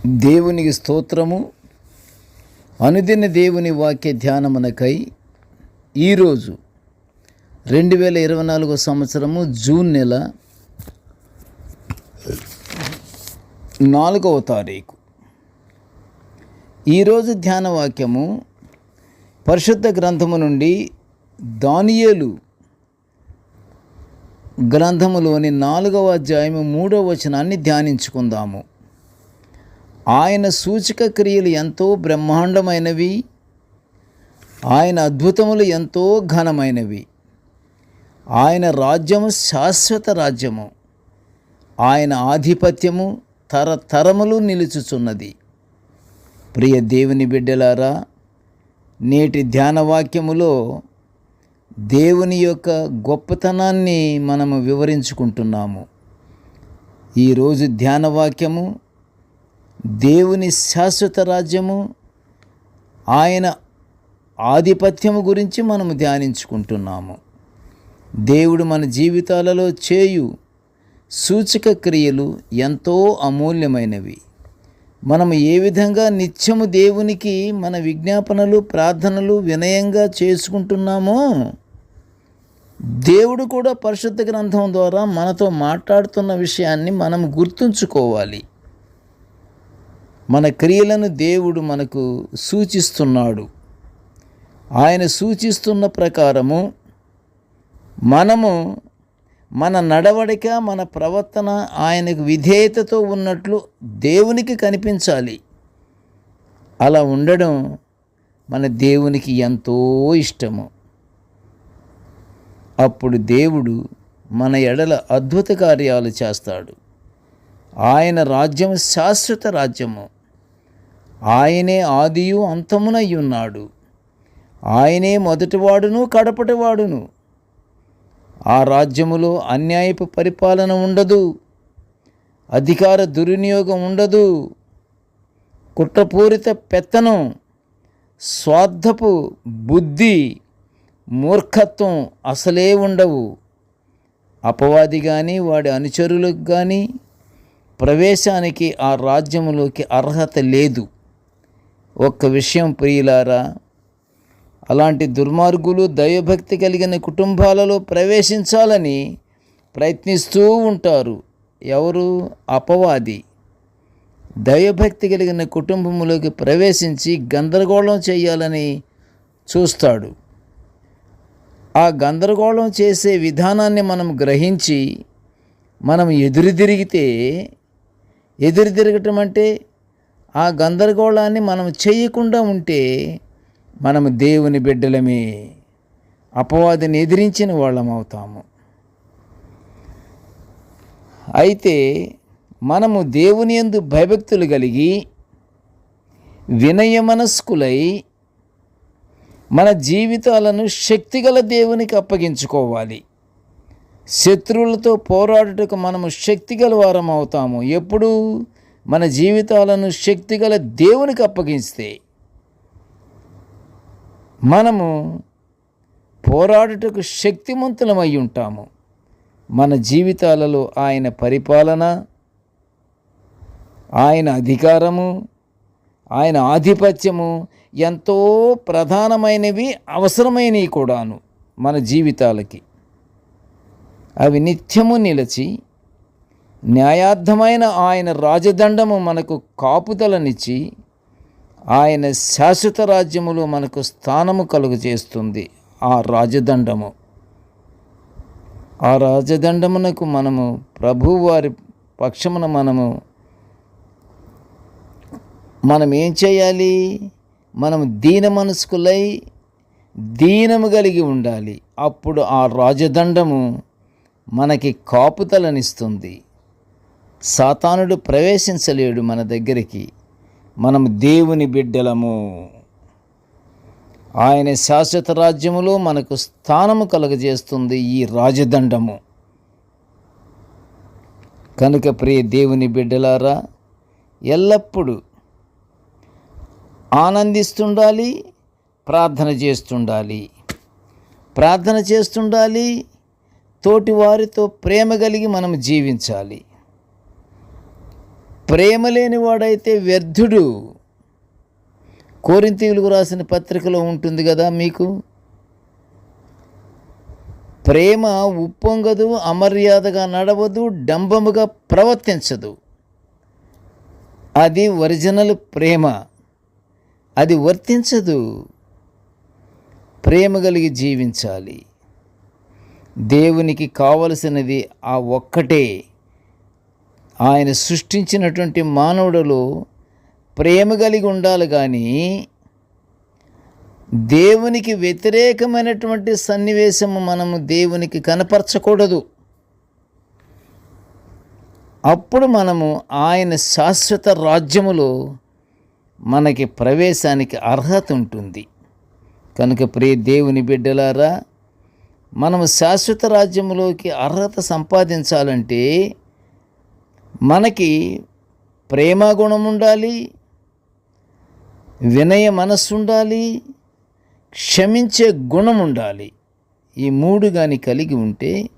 దేవునికి స్తోత్రము. అనుదిన దేవుని వాక్య ధ్యానమునకై ఈరోజు 2024 సంవత్సరము జూన్ నెల 4వ తారీఖు. ఈరోజు ధ్యాన వాక్యము పరిశుద్ధ గ్రంథము నుండి దానియేలు గ్రంథములోని 4వ అధ్యాయము 3వ వచనాన్ని ధ్యానించుకుందాము. ఆయన సూచక క్రియలు ఎంతో బ్రహ్మాండమైనవి, ఆయన అద్భుతములు ఎంతో ఘనమైనవి. ఆయన రాజ్యము శాశ్వత రాజ్యము, ఆయన ఆధిపత్యము తరతరములు నిలుచుచున్నది. ప్రియ దేవుని బిడ్డలారా, నేటి ధ్యానవాక్యములో దేవుని యొక్క గొప్పతనాన్ని మనము వివరించుకుంటున్నాము. ఈరోజు ధ్యానవాక్యము దేవుని శాశ్వత రాజ్యము, ఆయన ఆధిపత్యము గురించి మనము ధ్యానించుకుంటున్నాము. దేవుడు మన జీవితాలలో చేయు సూచక క్రియలు ఎంతో అమూల్యమైనవి. మనము ఏ విధంగా నిత్యము దేవునికి మన విజ్ఞాపనలు, ప్రార్థనలు వినయంగా చేసుకుంటున్నామో, దేవుడు కూడా పరిశుద్ధ గ్రంథం ద్వారా మనతో మాట్లాడుతున్న విషయాన్ని మనం గుర్తుంచుకోవాలి. మన క్రియలను దేవుడు మనకు సూచిస్తున్నాడు. ఆయన సూచిస్తున్న ప్రకారము మనము మన నడవడిక, మన ప్రవర్తన ఆయనకు విధేయతతో ఉన్నట్లు దేవునికి కనిపించాలి. అలా ఉండడం మన దేవునికి ఎంతో ఇష్టము. అప్పుడు దేవుడు మన ఎడల అద్భుత కార్యాలు చేస్తాడు. ఆయన రాజ్యం శాశ్వత రాజ్యము. ఆయనే ఆదియు అంతమునై ఉన్నాడు. ఆయనే మొదటివాడును కడపటివాడును. ఆ రాజ్యములో అన్యాయపు పరిపాలన ఉండదు, అధికార దుర్వినియోగం ఉండదు, కుట్రపూరిత పెత్తనం, స్వార్థపు బుద్ధి, మూర్ఖత్వం అసలే ఉండవు. అపవాది కానీ వాడి అనుచరులకు కానీ ప్రవేశానికి ఆ రాజ్యములోకి అర్హత లేదు. ఒక్క విషయం ప్రియులారా, అలాంటి దుర్మార్గులు దైవభక్తి కలిగిన కుటుంబాలలో ప్రవేశించాలని ప్రయత్నిస్తూ ఉంటారు. ఎవరు? అపవాది. దైవభక్తి కలిగిన కుటుంబములోకి ప్రవేశించి గందరగోళం చేయాలని చూస్తాడు. ఆ గందరగోళం చేసే విధానాన్ని మనం గ్రహించి మనం ఎదురు తిరగటం అంటే ఆ గందరగోళాన్ని మనం చేయకుండా ఉంటే మనము దేవుని బిడ్డలమే, అపవాదిని ఎదిరించిన వాళ్ళం అవుతాము. అయితే మనము దేవుని యందు భయభక్తులు కలిగి వినయమనస్కులై మన జీవితాలను శక్తిగల దేవునికి అప్పగించుకోవాలి. శత్రువులతో పోరాడుటకు మనము శక్తిగల వారం అవుతాము ఎప్పుడు? మన జీవితాలను శక్తిగల దేవునికి అప్పగిస్తే. మనము పోరాడుటకు శక్తిమంతులమై ఉంటాము. మన జీవితాలలో ఆయన పరిపాలన, ఆయన అధికారము, ఆయన ఆధిపత్యము ఎంతో ప్రధానమైనవి, అవసరమైనవి కూడాను మన జీవితాలకి. అవి నిత్యము నిలిచి న్యాయార్థమైన ఆయన రాజదండము మనకు కాపుదలనిచ్చి ఆయన శాశ్వత రాజ్యములో మనకు స్థానము కలుగజేస్తుంది. ఆ రాజదండము, ఆ రాజదండమునకు మనము ప్రభువారి పక్షమున మనం ఏం చేయాలి? మనం దీన మనస్కులై దీనము కలిగి ఉండాలి. అప్పుడు ఆ రాజదండము మనకి కాపుదలనిస్తుంది. సాతానుడు ప్రవేశించలేడు మన దగ్గరికి. మనం దేవుని బిడ్డలము. ఆయన శాశ్వత రాజ్యములో మనకు స్థానము కలుగజేస్తుంది ఈ రాజదండము. కనుక ప్రియ దేవుని బిడ్డలారా, ఎల్లప్పుడూ ఆనందిస్తుండాలి, ప్రార్థన చేస్తుండాలి, తోటి వారితో ప్రేమ కలిగి మనం జీవించాలి. ప్రేమ లేనివాడైతే వ్యర్థుడు. కొరింథీయులకు రాసిన పత్రికలో ఉంటుంది కదా మీకు. ప్రేమ ఉప్పొంగదు, అమర్యాదగా నడవదు, డంబముగా ప్రవర్తించదు. అది ఒరిజినల్ ప్రేమ. అది వర్తించదు. ప్రేమ కలిగి జీవించాలి. దేవునికి కావలసినది ఆ ఒక్కటే. ఆయన సృష్టించినటువంటి మానవుడిలో ప్రేమ కలిగి ఉండాలి, కానీ దేవునికి వ్యతిరేకమైనటువంటి సన్నివేశము మనము దేవునికి కనపరచకూడదు. అప్పుడు మనము ఆయన శాశ్వత రాజ్యములో మనకి ప్రవేశానికి అర్హత ఉంటుంది. కనుక ప్రియ దేవుని బిడ్డలారా, మనము శాశ్వత రాజ్యములోకి అర్హత సంపాదించాలంటే మనకి ప్రేమ గుణం ఉండాలి, వినయ మనస్సు ఉండాలి, క్షమించే గుణం ఉండాలి. ఈ మూడు కానీ కలిగి ఉంటే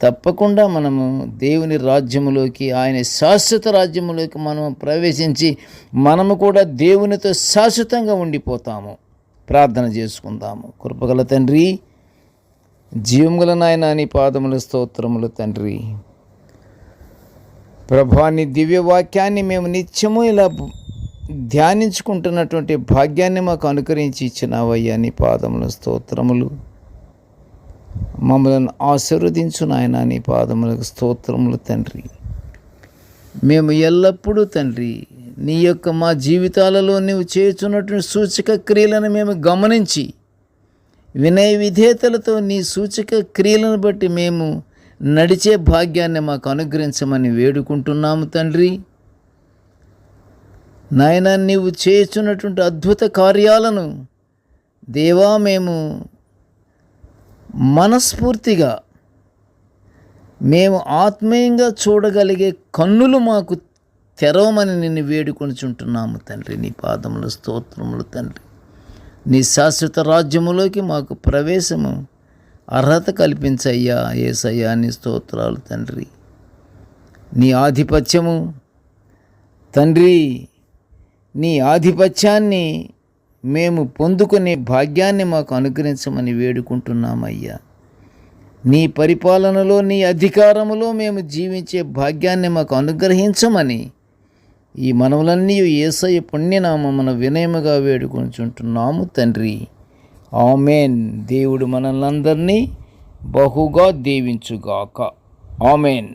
తప్పకుండా మనము దేవుని రాజ్యములోకి, ఆయన శాశ్వత రాజ్యములోకి మనం ప్రవేశించి మనము కూడా దేవునితో శాశ్వతంగా ఉండిపోతాము. ప్రార్థన చేసుకుందాము. కృపగల తండ్రి, జీవముగల నాయన, నీ పాదముల స్తోత్రములు తండ్రి. ప్రభా, నీ దివ్య వాక్యాన్ని మేము నిత్యము ఇలా ధ్యానించుకుంటున్నటువంటి భాగ్యాన్ని మాకు అనుకరించి ఇచ్చినావయ్యా. నీ పాదముల స్తోత్రములు. మమ్మల్ని ఆశీర్వదించు నాయన. నీ పాదములకు స్తోత్రములు తండ్రి. మేము ఎల్లప్పుడూ తండ్రి నీ యొక్క మా జీవితాలలో నీవు చేస్తున్నటువంటి సూచక క్రియలను మేము గమనించి వినయ విధేయతలతో నీ సూచక క్రియలను బట్టి మేము నడిచే భాగ్యాన్ని మాకు అనుగ్రహించమని వేడుకుంటున్నాము తండ్రి. నాయన, నీవు చేస్తున్నటువంటి అద్భుత కార్యాలను దేవా మేము మనస్ఫూర్తిగా మేము ఆత్మీయంగా చూడగలిగే కన్నులు మాకు తెరవమని నిన్ను వేడుకొనిచుంటున్నాము తండ్రి. నీ పాదముల స్తోత్రములు తండ్రి. నీ శాశ్వత రాజ్యములోకి మాకు ప్రవేశము అర్హత కల్పించయ్యా. యేసయ్యా, నీ స్తోత్రాలు తండ్రి. నీ ఆధిపత్యము తండ్రి, నీ ఆధిపత్యాన్ని మేము పొందుకునే భాగ్యాన్ని మాకు అనుగ్రహించమని వేడుకుంటున్నామయ్యా. నీ పరిపాలనలో, నీ అధికారములో మేము జీవించే భాగ్యాన్ని మాకు అనుగ్రహించమని ఈ మనవులన్నీ యేసయ్య పుణ్యనామమున వినయముగా వేడుకొంచుంటున్నాము తండ్రి. ఆమేన్. దేవుడు మనల్నందరినీ బహుగా దీవించుగాక. ఆమేన్.